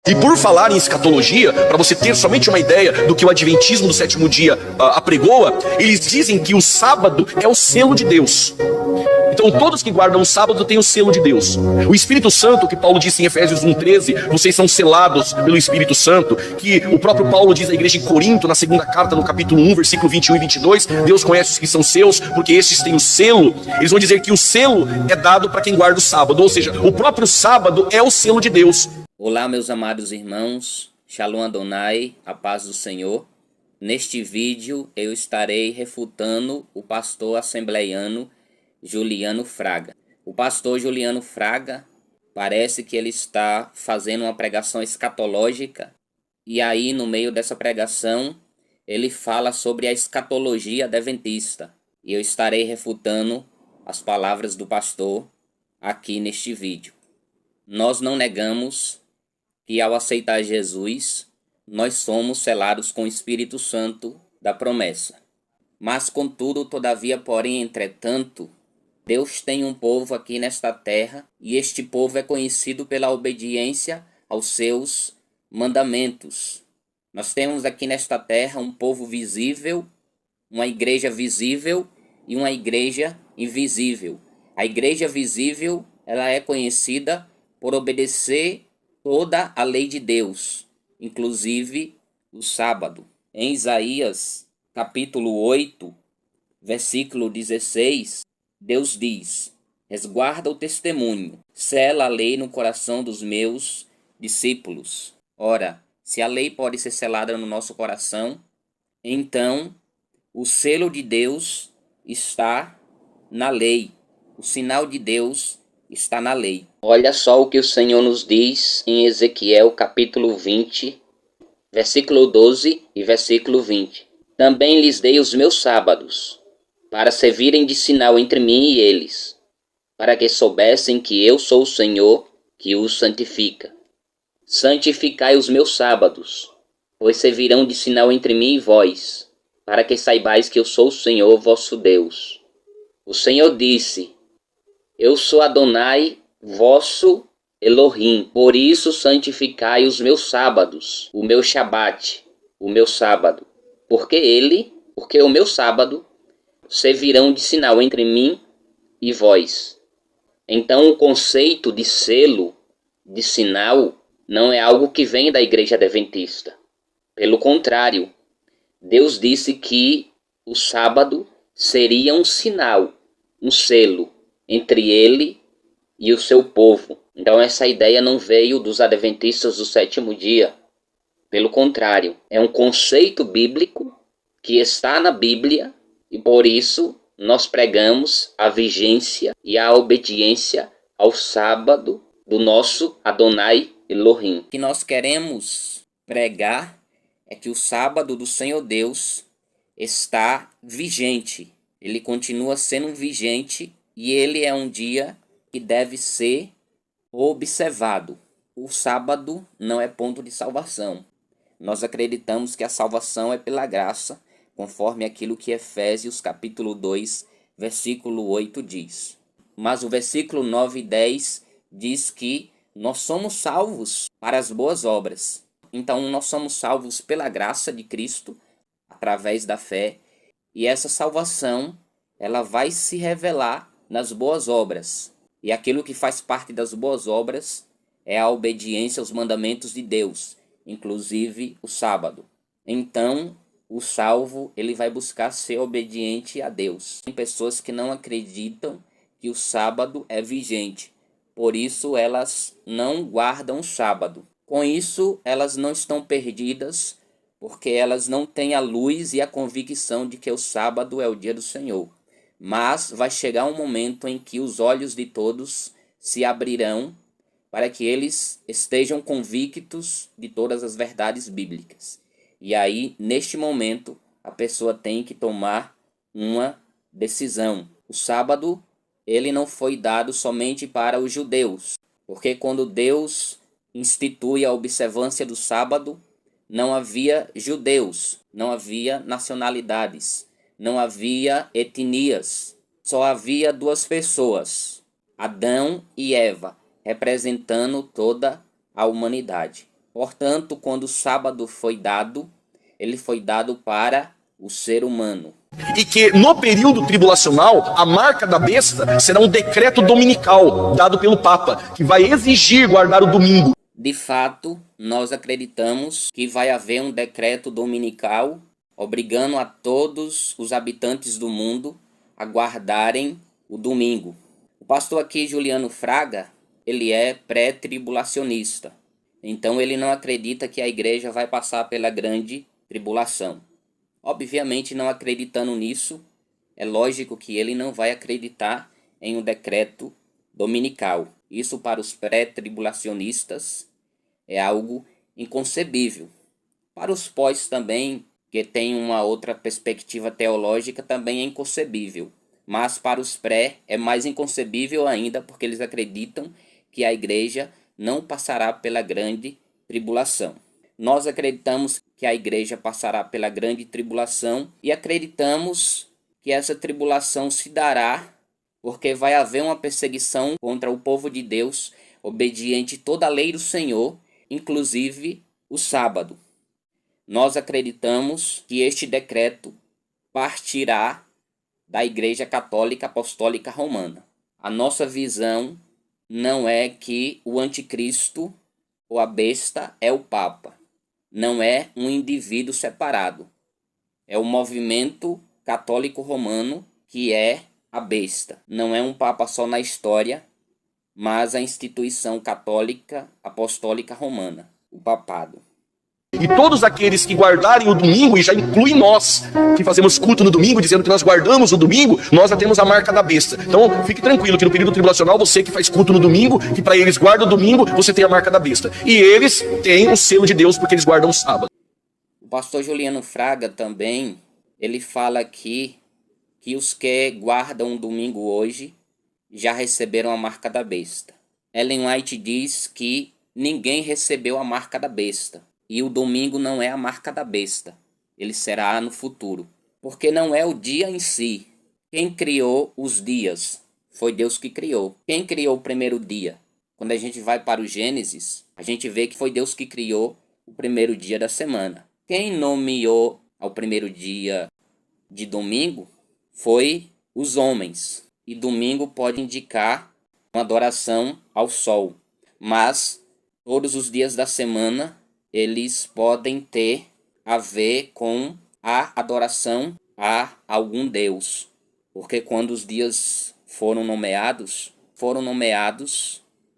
E por falar em escatologia, para você ter somente uma ideia do que o adventismo do sétimo dia apregoa, eles dizem que o sábado é o selo de Deus. Então todos que guardam o sábado têm o selo de Deus. O Espírito Santo, que Paulo disse em Efésios 1,13, vocês são selados pelo Espírito Santo, que o próprio Paulo diz à igreja em Corinto, na segunda carta, no capítulo 1, versículo 21 e 22, Deus conhece os que são seus, porque estes têm o selo. Eles vão dizer que o selo é dado para quem guarda o sábado, ou seja, o próprio sábado é o selo de Deus. Olá, meus amados irmãos, Shalom Adonai, a paz do Senhor. Neste vídeo eu estarei refutando o pastor assembleiano Juliano Fraga. O pastor Juliano Fraga parece que ele está fazendo uma pregação escatológica, e aí no meio dessa pregação ele fala sobre a escatologia adventista, e eu estarei refutando as palavras do pastor aqui neste vídeo. Nós não negamos que ao aceitar Jesus, nós somos selados com o Espírito Santo da promessa. Mas contudo, todavia, porém, entretanto, Deus tem um povo aqui nesta terra, e este povo é conhecido pela obediência aos seus mandamentos. Nós temos aqui nesta terra um povo visível, uma igreja visível e uma igreja invisível. A igreja visível, ela é conhecida por obedecer toda a lei de Deus, inclusive o sábado. Em Isaías, capítulo 8, versículo 16, Deus diz: resguarda o testemunho, sela a lei no coração dos meus discípulos. Ora, se a lei pode ser selada no nosso coração, então o selo de Deus está na lei. O sinal de Deus está na lei. Olha só o que o Senhor nos diz em Ezequiel capítulo 20, versículo 12 e versículo 20. Também lhes dei os meus sábados, para servirem de sinal entre mim e eles, para que soubessem que eu sou o Senhor que os santifica. Santificai os meus sábados, pois servirão de sinal entre mim e vós, para que saibais que eu sou o Senhor vosso Deus. O Senhor disse: eu sou Adonai, vosso Elohim, por isso santificai os meus sábados, o meu Shabat, o meu sábado, porque o meu sábado servirão de sinal entre mim e vós. Então o conceito de selo, de sinal, não é algo que vem da igreja adventista. Pelo contrário, Deus disse que o sábado seria um sinal, um selo entre ele e o seu povo. Então essa ideia não veio dos adventistas do sétimo dia. Pelo contrário, é um conceito bíblico que está na Bíblia, e por isso nós pregamos a vigência e a obediência ao sábado do nosso Adonai Elohim. O que nós queremos pregar é que o sábado do Senhor Deus está vigente. Ele continua sendo vigente, e ele é um dia que deve ser observado. O sábado não é ponto de salvação. Nós acreditamos que a salvação é pela graça, conforme aquilo que Efésios capítulo 2, versículo 8 diz. Mas o versículo 9 e 10 diz que nós somos salvos para as boas obras. Então nós somos salvos pela graça de Cristo, através da fé, e essa salvação ela vai se revelar nas boas obras. E aquilo que faz parte das boas obras é a obediência aos mandamentos de Deus, inclusive o sábado. Então, o salvo, ele vai buscar ser obediente a Deus. Tem pessoas que não acreditam que o sábado é vigente, por isso elas não guardam o sábado. Com isso, elas não estão perdidas, porque elas não têm a luz e a convicção de que o sábado é o dia do Senhor. Mas vai chegar um momento em que os olhos de todos se abrirão para que eles estejam convictos de todas as verdades bíblicas. E aí, neste momento, a pessoa tem que tomar uma decisão. O sábado, ele não foi dado somente para os judeus, porque quando Deus institui a observância do sábado, não havia judeus, não havia nacionalidades, não havia etnias, só havia duas pessoas, Adão e Eva, representando toda a humanidade. Portanto, quando o sábado foi dado, ele foi dado para o ser humano. E que no período tribulacional, a marca da besta será um decreto dominical dado pelo Papa, que vai exigir guardar o domingo. De fato, nós acreditamos que vai haver um decreto dominical obrigando a todos os habitantes do mundo a guardarem o domingo. O pastor aqui, Juliano Fraga, ele é pré-tribulacionista. Então ele não acredita que a igreja vai passar pela grande tribulação. Obviamente, não acreditando nisso, é lógico que ele não vai acreditar em um decreto dominical. Isso para os pré-tribulacionistas é algo inconcebível. Para os pós também, que tem uma outra perspectiva teológica, também é inconcebível. Mas para os pré é mais inconcebível ainda, porque eles acreditam que a igreja não passará pela grande tribulação. Nós acreditamos que a igreja passará pela grande tribulação e acreditamos que essa tribulação se dará porque vai haver uma perseguição contra o povo de Deus, obediente a toda a lei do Senhor, inclusive o sábado. Nós acreditamos que este decreto partirá da Igreja Católica Apostólica Romana. A nossa visão não é que o anticristo ou a besta é o Papa. Não é um indivíduo separado. É o movimento católico romano que é a besta. Não é um Papa só na história, mas a instituição católica apostólica romana, o papado. E todos aqueles que guardarem o domingo, e já inclui nós, que fazemos culto no domingo, dizendo que nós guardamos o domingo, nós já temos a marca da besta. Então, fique tranquilo que no período tribulacional, você que faz culto no domingo, que para eles guarda o domingo, você tem a marca da besta. E eles têm o selo de Deus porque eles guardam o sábado. O pastor Juliano Fraga também, ele fala aqui que os que guardam o domingo hoje já receberam a marca da besta. Ellen White diz que ninguém recebeu a marca da besta. E o domingo não é a marca da besta. Ele será no futuro. Porque não é o dia em si. Quem criou os dias? Foi Deus que criou. Quem criou o primeiro dia? Quando a gente vai para o Gênesis, a gente vê que foi Deus que criou o primeiro dia da semana. Quem nomeou ao primeiro dia de domingo foi os homens. E domingo pode indicar uma adoração ao sol. Mas todos os dias da semana eles podem ter a ver com a adoração a algum Deus. Porque quando os dias foram nomeados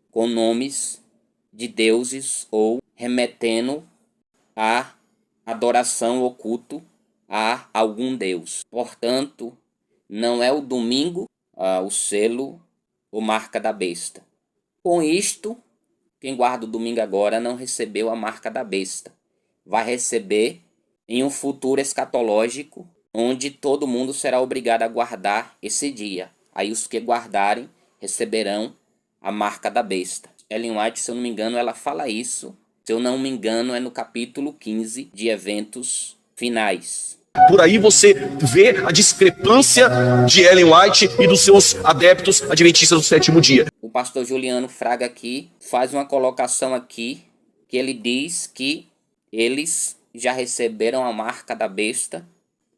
com nomes de deuses ou remetendo a adoração ou culto a algum Deus. Portanto, não é o domingo o selo ou marca da besta. Com isto, quem guarda o domingo agora não recebeu a marca da besta. Vai receber em um futuro escatológico, onde todo mundo será obrigado a guardar esse dia. Aí os que guardarem receberão a marca da besta. Ellen White, se eu não me engano, ela fala isso. Se eu não me engano, é no capítulo 15 de Eventos Finais. Por aí você vê a discrepância de Ellen White e dos seus adeptos adventistas do sétimo dia. O pastor Juliano Fraga aqui faz uma colocação aqui que ele diz que eles já receberam a marca da besta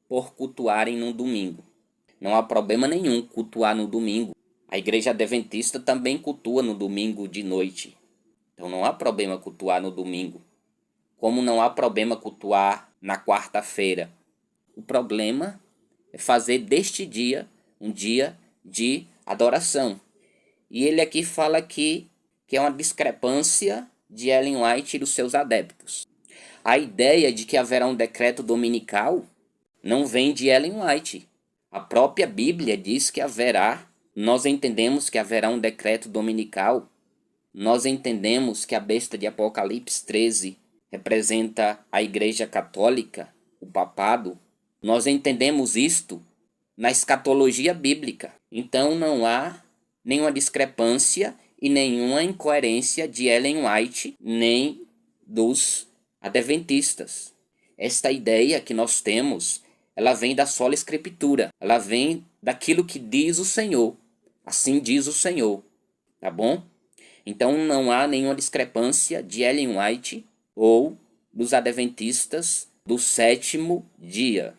por cultuarem no domingo. Não há problema nenhum cultuar no domingo. A igreja adventista também cultua no domingo de noite. Então não há problema cultuar no domingo. Como não há problema cultuar na quarta-feira. O problema é fazer deste dia um dia de adoração. E ele aqui fala que é uma discrepância de Ellen White e dos seus adeptos. A ideia de que haverá um decreto dominical não vem de Ellen White. A própria Bíblia diz que haverá. Nós entendemos que haverá um decreto dominical. Nós entendemos que a besta de Apocalipse 13 representa a Igreja Católica, o papado. Nós entendemos isto na escatologia bíblica. Então não há nenhuma discrepância e nenhuma incoerência de Ellen White nem dos adventistas. Esta ideia que nós temos, ela vem da sola escritura. Ela vem daquilo que diz o Senhor. Assim diz o Senhor. Tá bom? Então não há nenhuma discrepância de Ellen White ou dos adventistas do sétimo dia.